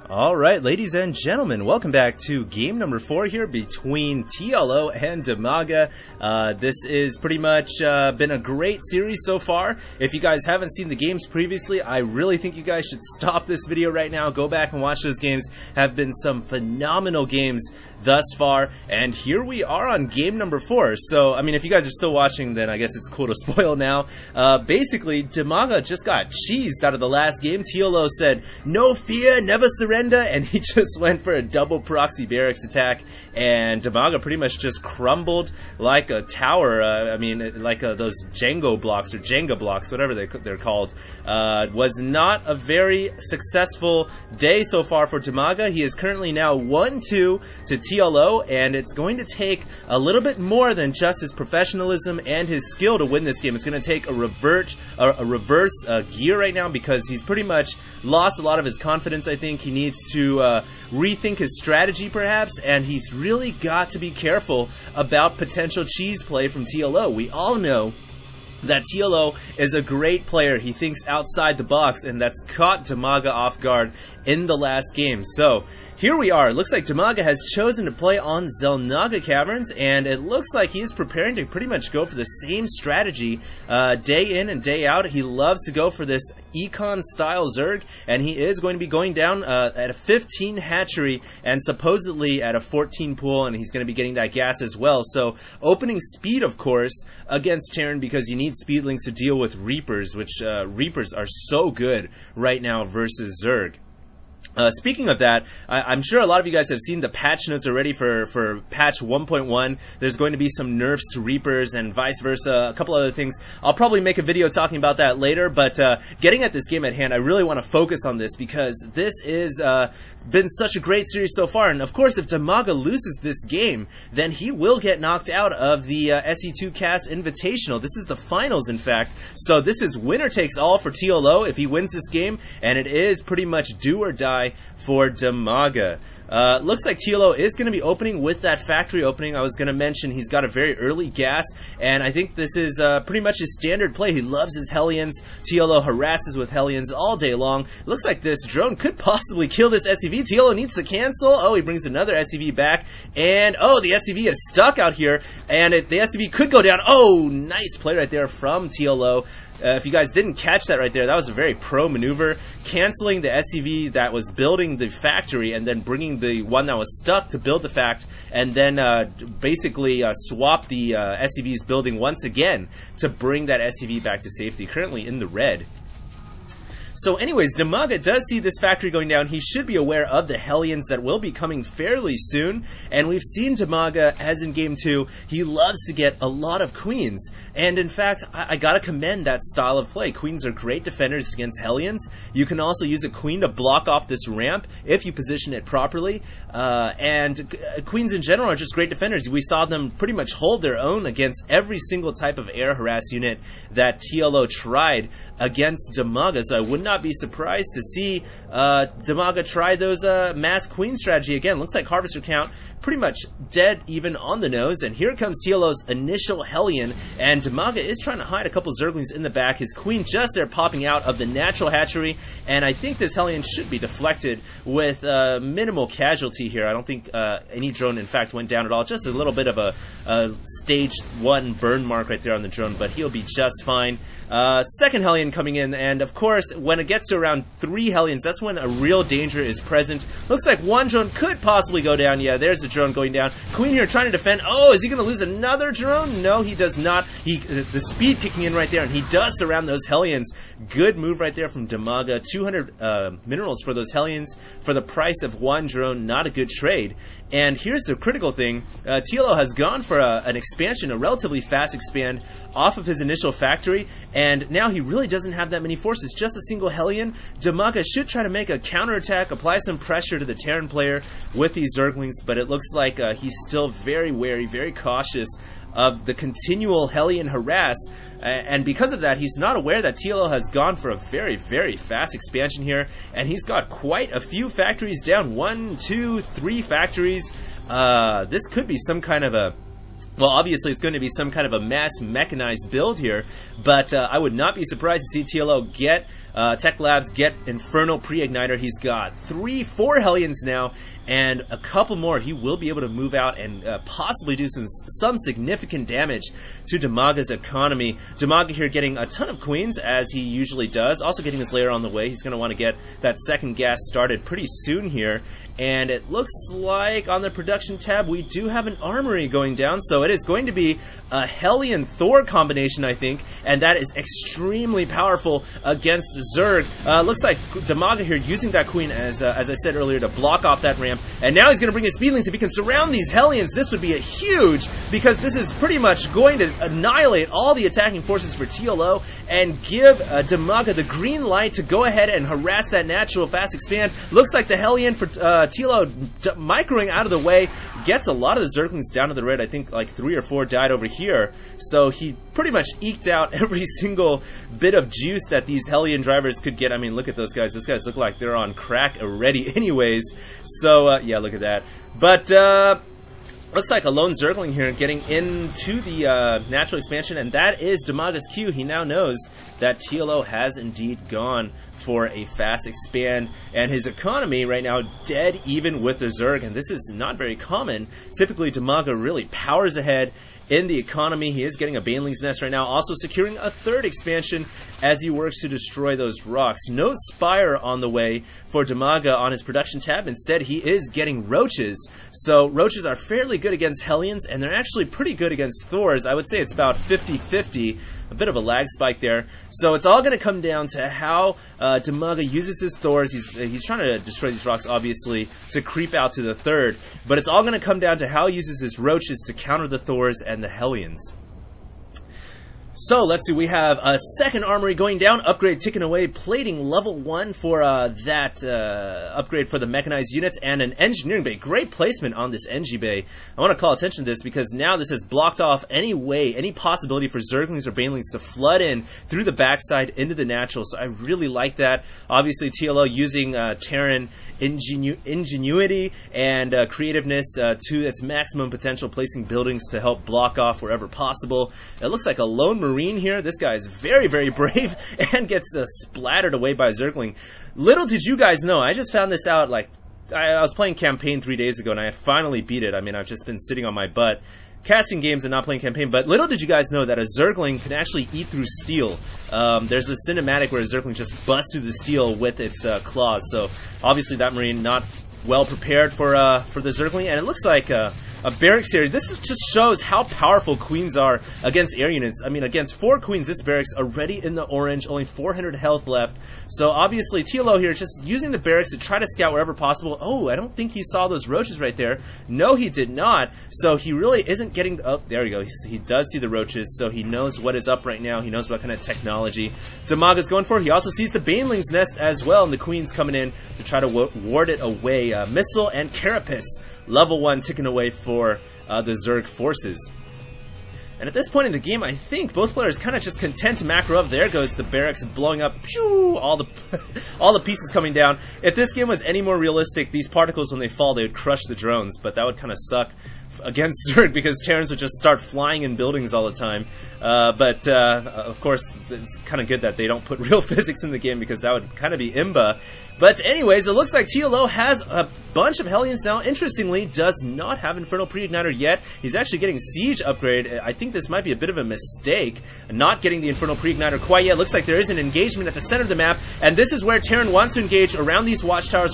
Alright, ladies and gentlemen, welcome back to game number 4 here between TLO and Dimaga. This is pretty much been a great series so far. If you guys haven't seen the games previously, I really think you guys should stop this video right now, go back and watch those games. Have been some phenomenal games thus far, and here we are on game number 4. So, I mean, if you guys are still watching, then I guess it's cool to spoil now. Basically, Dimaga just got cheesed out of the last game. TLO said, "No fear, never surrender," and he just went for a double proxy barracks attack, and Dimaga pretty much just crumbled like a tower. I mean, like those Jenga blocks, whatever they're called. Was not a very successful day so far for Dimaga. He is currently now 1-2 to TLO, and it's going to take a little bit more than just his professionalism and his skill to win this game. It's going to take a reverse gear right now, because he's pretty much lost a lot of his confidence. I think he needs to rethink his strategy perhaps, and he's really got to be careful about potential cheese play from TLO. We all know that TLO is a great player. He thinks outside the box, and that's caught Dimaga off guard in the last game. So here we are. It looks like Dimaga has chosen to play on Xel'Naga Caverns, and it looks like he is preparing to pretty much go for the same strategy day in and day out. He loves to go for this Econ style Zerg, and he is going to be going down at a 15 hatchery and supposedly at a 14 pool, and he's going to be getting that gas as well. So opening speed, of course, against Terran, because you need speedlings to deal with Reapers, which Reapers are so good right now versus Zerg. Speaking of that, I'm sure a lot of you guys have seen the patch notes already for patch 1.1. There's going to be some nerfs to Reapers and vice versa, a couple other things. I'll probably make a video talking about that later, but getting at this game at hand, I really want to focus on this, because this is been such a great series so far. And of course, if Dimaga loses this game, then he will get knocked out of the SE2 Cast Invitational. This is the finals, in fact. So this is winner takes all for TLO if he wins this game, and it is pretty much do or die for Dimaga. Looks like TLO is going to be opening with that factory opening. I was going to mention he's got a very early gas, and I think this is pretty much his standard play. He loves his Hellions. TLO harasses with Hellions all day long. Looks like this drone could possibly kill this SCV. TLO needs to cancel. Oh, he brings another SCV back, and oh, the SCV is stuck out here, and the SCV could go down. Oh, nice play right there from TLO. If you guys didn't catch that right there, that was a very pro maneuver, canceling the SCV that was building the factory and then bringing the one that was stuck to build the fact, and then basically swap the SCV's building once again to bring that SCV back to safety, currently in the red. So anyways, Dimaga does see this factory going down. He should be aware of the Hellions that will be coming fairly soon. And we've seen Dimaga, as in Game 2, he loves to get a lot of Queens. And in fact, I gotta commend that style of play. Queens are great defenders against Hellions. You can also use a Queen to block off this ramp if you position it properly. And Queens in general are just great defenders. We saw them pretty much hold their own against every single type of air harass unit that TLO tried against Dimaga. So I wouldn't not be surprised to see Dimaga try those mass queen strategy again. Looks like harvester count pretty much dead even on the nose, and here comes TLO's initial Hellion, and Dimaga is trying to hide a couple Zerglings in the back. His queen just there popping out of the natural hatchery, and I think this Hellion should be deflected with minimal casualty here. I don't think any drone in fact went down at all. Just a little bit of a stage 1 burn mark right there on the drone, but he'll be just fine. Second Hellion coming in, and of course when it gets to around 3 Hellions, that's when a real danger is present. Looks like one drone could possibly go down. Yeah, there's the drone going down. Queen here trying to defend. Oh, is he going to lose another drone? No, he does not. The speed kicking in right there, and he does surround those Hellions. Good move right there from Dimaga. 200 minerals for those Hellions for the price of one drone. Not a good trade. And here's the critical thing. TLO has gone for an expansion, a relatively fast expand off of his initial factory, and now he really doesn't have that many forces. Just a single Hellion. Dimaga should try to make a counterattack, apply some pressure to the Terran player with these Zerglings, but it looks like he's still very wary, very cautious of the continual Hellion harass, and because of that, he's not aware that TLO has gone for a very, very fast expansion here, and he's got quite a few factories down. 1, 2, 3 factories. This could be some kind of a Well, obviously it's going to be some kind of a mass mechanized build here, but I would not be surprised to see TLO get Tech Labs get Infernal Pre-Igniter. He's got 4 Hellions now, and a couple more. He will be able to move out and possibly do some significant damage to Dimaga's economy. Dimaga here getting a ton of queens, as he usually does. Also getting his lair on the way. He's going to want to get that second gas started pretty soon here. And it looks like on the production tab we do have an armory going down, so it is going to be a Hellion Thor combination, I think, and that is extremely powerful against Zerg. Looks like Dimaga here using that queen, as I said earlier, to block off that ramp, and now he's going to bring his speedlings. If he can surround these Hellions, this would be a huge, because this is pretty much going to annihilate all the attacking forces for TLO and give Dimaga the green light to go ahead and harass that natural fast expand. Looks like the Hellion for TLO microing out of the way gets a lot of the Zerglings down to the red. I think like 3 or 4 died over here, so he pretty much eked out every single bit of juice that these Hellion drivers could get. I mean, look at those guys. Those guys look like they're on crack already anyways, so yeah, look at that. But looks like a lone Zergling here getting into the natural expansion, and that is Dimaga's cue. He now knows that TLO has indeed gone for a fast expand, and his economy right now dead even with the Zerg, and this is not very common. Typically, Dimaga really powers ahead in the economy. He is getting a Baneling's Nest right now, also securing a 3rd expansion as he works to destroy those rocks. No Spire on the way for Dimaga on his production tab. Instead, he is getting Roaches. So Roaches are fairly good against Hellions, and they're actually pretty good against Thors. I would say it's about 50-50. A bit of a lag spike there. So it's all going to come down to how Dimaga uses his Thors. He's trying to destroy these rocks, obviously, to creep out to the 3rd. But it's all going to come down to how he uses his Roaches to counter the Thors and the Hellions. So let's see, we have a second armory going down, upgrade ticking away, plating level 1 for that upgrade for the mechanized units, and an engineering bay. Great placement on this Engi bay. I want to call attention to this because now this has blocked off any way, any possibility for Zerglings or Banelings to flood in through the backside into the natural, so I really like that. Obviously TLO using Terran ingenuity and creativeness to its maximum potential, placing buildings to help block off wherever possible. It looks like a lone Marine here. This guy is very, very brave and gets splattered away by Zergling. Little did you guys know, I just found this out, like, I was playing campaign 3 days ago and I finally beat it. I mean, I've just been sitting on my butt casting games and not playing campaign, but little did you guys know that a Zergling can actually eat through steel. There's a cinematic where a Zergling just busts through the steel with its claws, so obviously that Marine not well prepared for the Zergling, and it looks like a barracks here. This just shows how powerful queens are against air units. I mean, against 4 queens, this barracks already in the orange, only 400 health left. So obviously TLO here just using the barracks to try to scout wherever possible. Oh, I don't think he saw those Roaches right there. No, he did not. So he really isn't getting... Oh, there we go. He does see the Roaches, so he knows what is up right now. He knows what kind of technology Dimaga's going for. He also sees the Baneling's Nest as well, and the queen's coming in to try to ward it away. Missile and Carapace, level 1 ticking away for the Zerg forces. And at this point in the game, I think both players kind of just content to macro up. There goes the barracks blowing up. Pew! All the pieces coming down. If this game was any more realistic, these particles, when they fall, they would crush the drones. But that would kind of suck against Zerg because Terrans would just start flying in buildings all the time. But of course, it's kind of good that they don't put real physics in the game because that would kind of be imba. But anyways, it looks like TLO has a bunch of Hellions now. Interestingly, does not have Infernal Pre-Igniter yet. He's actually getting Siege upgrade. I think this might be a bit of a mistake, not getting the Infernal Pre-Igniter quite yet. Looks like there is an engagement at the center of the map, and this is where Terran wants to engage around these watchtowers.